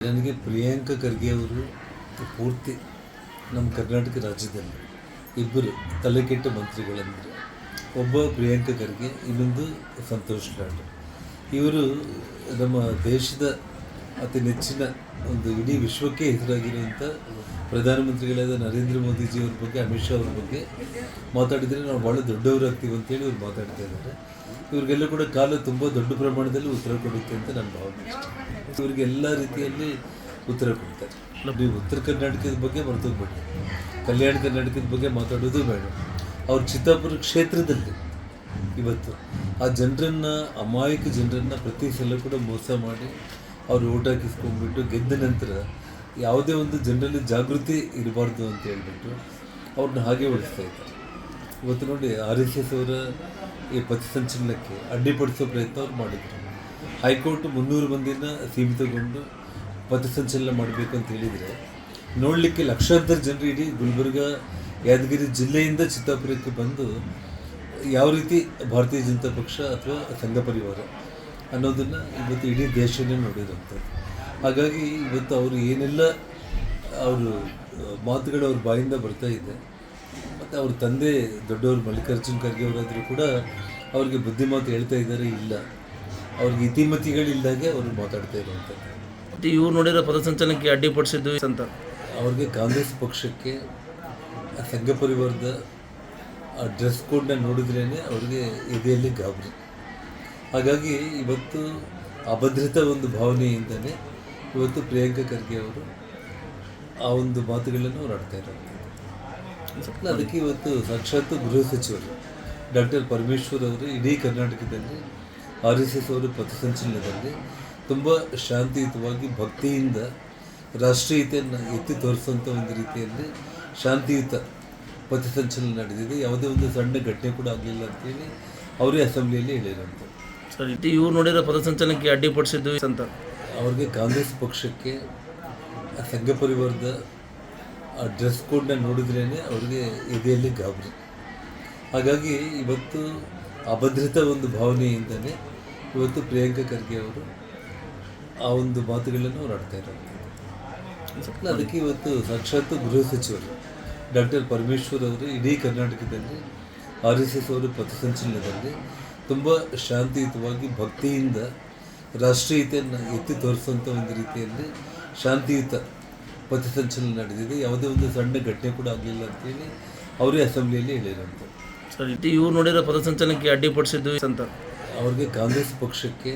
ನನಗೆ ಪ್ರಿಯಾಂಕ ಖರ್ಗೆ ಅವರು ಪೂರ್ತಿ ನಮ್ಮ ಕರ್ನಾಟಕ ರಾಜ್ಯದಲ್ಲಿ ಇಬ್ಬರು ತಲೆಕೆಟ್ಟ ಮಂತ್ರಿಗಳಂದರೆ ಒಬ್ಬ ಪ್ರಿಯಾಂಕ ಖರ್ಗೆ, ಇನ್ನೊಂದು ಸಂತೋಷ್ ಲಾಡ್. ಇವರು ನಮ್ಮ ದೇಶದ ಅತಿ ನೆಚ್ಚಿನ ಒಂದು ಇಡೀ ವಿಶ್ವಕ್ಕೆ ಹೆಸರಾಗಿರುವಂಥ ಪ್ರಧಾನಮಂತ್ರಿಗಳಾದ ನರೇಂದ್ರ ಮೋದಿಜಿಯವ್ರ ಬಗ್ಗೆ, ಅಮಿತ್ ಶಾ ಅವ್ರ ಬಗ್ಗೆ ಮಾತಾಡಿದರೆ ನಾವು ಭಾಳ ದೊಡ್ಡವರು ಆಗ್ತೀವಿ ಅಂತೇಳಿ ಇವ್ರು ಮಾತಾಡ್ತಾ ಇದ್ದಾರೆ. ಇವ್ರಿಗೆಲ್ಲ ಕೂಡ ಕಾಲ ತುಂಬ ದೊಡ್ಡ ಪ್ರಮಾಣದಲ್ಲಿ ಉತ್ತರ ಕೊಡುತ್ತೆ ಅಂತ ನನ್ನ ಭಾವನೆ ಇಷ್ಟ. ಇವರಿಗೆ ಎಲ್ಲ ರೀತಿಯಲ್ಲಿ ಉತ್ತರ ಕೊಡ್ತಾರೆ. ನೀವು ಉತ್ತರ ಕರ್ನಾಟಕದ ಬಗ್ಗೆ ಮರ್ತೋಗ್ಬೇಡಿ, ಕಲ್ಯಾಣ ಕರ್ನಾಟಕದ ಬಗ್ಗೆ ಮಾತಾಡೋದು ಬೇಡ. ಅವ್ರ ಚಿತ್ತಾಪುರ ಕ್ಷೇತ್ರದಲ್ಲಿ ಇವತ್ತು ಆ ಜನರನ್ನು, ಅಮಾಯಕ ಜನರನ್ನು ಪ್ರತಿ ಸಲ ಕೂಡ ಮೋಸ ಮಾಡಿ ಅವ್ರು ಓಟ್ ಹಾಕಿಸ್ಕೊಂಡ್ಬಿಟ್ಟು ಗೆದ್ದ ನಂತರ ಯಾವುದೇ ಒಂದು ಜನರಲ್ಲಿ ಜಾಗೃತಿ ಇರಬಾರ್ದು ಅಂತ ಹೇಳ್ಬಿಟ್ಟು ಅವ್ರನ್ನ ಹಾಗೆ ಉಳಿಸ್ತಾ ಇದ್ದಾರೆ. ಇವತ್ತು ನೋಡಿ, RSS ಅವರ ಈ ಪಥಸಂಚಲನಕ್ಕೆ ಅಡ್ಡಿಪಡಿಸೋ ಪ್ರಯತ್ನ ಅವ್ರು ಮಾಡಿದರು. ಹೈಕೋರ್ಟ್ 300 ಮಂದಿನ ಸೀಮಿತಗೊಂಡು ಪಥಸಂಚಲನ ಮಾಡಬೇಕು ಅಂತ ಹೇಳಿದರೆ ನೋಡಲಿಕ್ಕೆ ಲಕ್ಷಾಂತರ ಜನರು ಇಡೀ ಗುಲ್ಬರ್ಗ, ಯಾದಗಿರಿ ಜಿಲ್ಲೆಯಿಂದ ಚಿತ್ತಾಪುರಕ್ಕೆ ಬಂದು ಯಾವ ರೀತಿ ಭಾರತೀಯ ಜನತಾ ಪಕ್ಷ ಅಥವಾ ಸಂಘ ಪರಿವಾರ ಅನ್ನೋದನ್ನು ಇವತ್ತು ಇಡೀ ದೇಶನೇ ನೋಡಿರೋಂಥದ್ದು. ಹಾಗಾಗಿ ಇವತ್ತು ಅವರು ಏನೆಲ್ಲ ಅವರು ಮಾತುಗಳು ಅವ್ರ ಬಾಯಿಂದ ಬರ್ತಾ ಇದೆ, ಮತ್ತು ಅವ್ರ ತಂದೆ ದೊಡ್ಡವರು ಮಲ್ಲಿಕಾರ್ಜುನ್ ಖರ್ಗೆ ಅವರಾದರೂ ಕೂಡ ಅವ್ರಿಗೆ ಬುದ್ಧಿಮಾತು ಹೇಳ್ತಾ ಇದ್ದಾರೆ, ಇಲ್ಲ ಅವ್ರಿಗೆ ಇತಿಮತಿಗಳಿಲ್ದಾಗೆ ಅವರು ಮಾತಾಡ್ತಾ ಇರುವಂಥದ್ದು. ಮತ್ತು ಇವ್ರು ನೋಡಿರೋ ಪಥಸಂಚಲನಕ್ಕೆ ಅಡ್ಡಿಪಡಿಸಿದ್ದು ಅಂತ ಅವ್ರಿಗೆ ಕಾಂಗ್ರೆಸ್ ಪಕ್ಷಕ್ಕೆ ಸಂಘ ಪರಿವಾರದ ಆ ಡ್ರೆಸ್ ಕೋಡ್ನ ನೋಡಿದ್ರೇ ಅವ್ರಿಗೆ ಎದೆಯಲ್ಲಿ ಗಾಬರಿ. ಹಾಗಾಗಿ ಇವತ್ತು ಅಭದ್ರತಾ ಒಂದು ಭಾವನೆಯಿಂದಲೇ ಇವತ್ತು ಪ್ರಿಯಾಂಕ ಖರ್ಗೆ ಅವರು ಆ ಒಂದು ಮಾತುಗಳನ್ನು ಅವ್ರು ಆಡ್ತಾ ಇರೋದು. ಅದಕ್ಕೆ ಇವತ್ತು ಸಾಕ್ಷಾತ್ ಗೃಹ ಸಚಿವರು ಡಾಕ್ಟರ್ ಪರಮೇಶ್ವರ್ ಅವರು ಇಡೀ ಕರ್ನಾಟಕದಲ್ಲಿ RSS ಅವರ ಪಥಸಂಚಲನದಲ್ಲಿ ತುಂಬ ಶಾಂತಿಯುತವಾಗಿ, ಭಕ್ತಿಯಿಂದ ರಾಷ್ಟ್ರೀಯತೆಯನ್ನು ಎತ್ತಿ ತೋರಿಸುವಂಥ ಒಂದು ರೀತಿಯಲ್ಲಿ ಶಾಂತಿಯುತ ಪಥಸಂಚಲನ ನಡೆದಿದೆ. ಯಾವುದೇ ಒಂದು ಸಣ್ಣ ಘಟನೆ ಕೂಡ ಆಗಲಿಲ್ಲ ಅಂತೇಳಿ ಅವರೇ ಅಸೆಂಬ್ಲಿಯಲ್ಲಿ ಹೇಳಿರೋಂಥದ್ದು. ಸರ್, ಇವ್ರು ನೋಡಿರೋ ಪಥಸಂಚಲನಕ್ಕೆ ಅಡ್ಡಿಪಡಿಸಿದ್ದು ಅಂತ ಅವ್ರಿಗೆ ಕಾಂಗ್ರೆಸ್ ಪಕ್ಷಕ್ಕೆ ಸಂಘ ಪರಿವಾರದ ಆ ಡ್ರೆಸ್ ಕೋಡ್ನ ನೋಡಿದ್ರೇ ಅವ್ರಿಗೆ ಎದೆಯಲ್ಲಿ ಗಾಬರಿ. ಹಾಗಾಗಿ ಇವತ್ತು ಅಭದ್ರತಾ ಒಂದು ಭಾವನೆಯಿಂದಲೇ ಇವತ್ತು ಪ್ರಿಯಾಂಕ ಖರ್ಗೆ ಅವರು ಆ ಒಂದು ಮಾತುಗಳನ್ನು ಅವ್ರು ಆಡ್ತಾ ಇರೋದು. ಅದಕ್ಕೆ ಇವತ್ತು ಸಾಕ್ಷಾತ್ ಗೃಹ ಸಚಿವರು ಡಾಕ್ಟರ್ ಪರಮೇಶ್ವರ್ ಅವರು ಇಡೀ ಕರ್ನಾಟಕದಲ್ಲಿ RSS ಅವರ ಪಥಸಂಚಲನದಲ್ಲಿ ತುಂಬ ಶಾಂತಿಯುತವಾಗಿ, ಭಕ್ತಿಯಿಂದ ರಾಷ್ಟ್ರೀಯತೆಯನ್ನು ಎತ್ತಿ ತೋರಿಸುವಂಥ ಒಂದು ರೀತಿಯಲ್ಲಿ ಶಾಂತಿಯುತ ಪಥಸಂಚಲನ ನಡೆದಿದೆ. ಯಾವುದೇ ಒಂದು ಸಣ್ಣ ಘಟನೆ ಕೂಡ ಆಗಲಿಲ್ಲ ಅಂತೇಳಿ ಅವರೇ ಅಸೆಂಬ್ಲಿಯಲ್ಲಿ ಹೇಳಿರೋಂಥದ್ದು. ಸರ್, ಇವ್ರು ನೋಡಿರೋ ಪಥಸಂಚಲನಕ್ಕೆ ಅಡ್ಡಿಪಡಿಸಿದ್ದು ಅಂತ ಅವ್ರಿಗೆ ಕಾಂಗ್ರೆಸ್ ಪಕ್ಷಕ್ಕೆ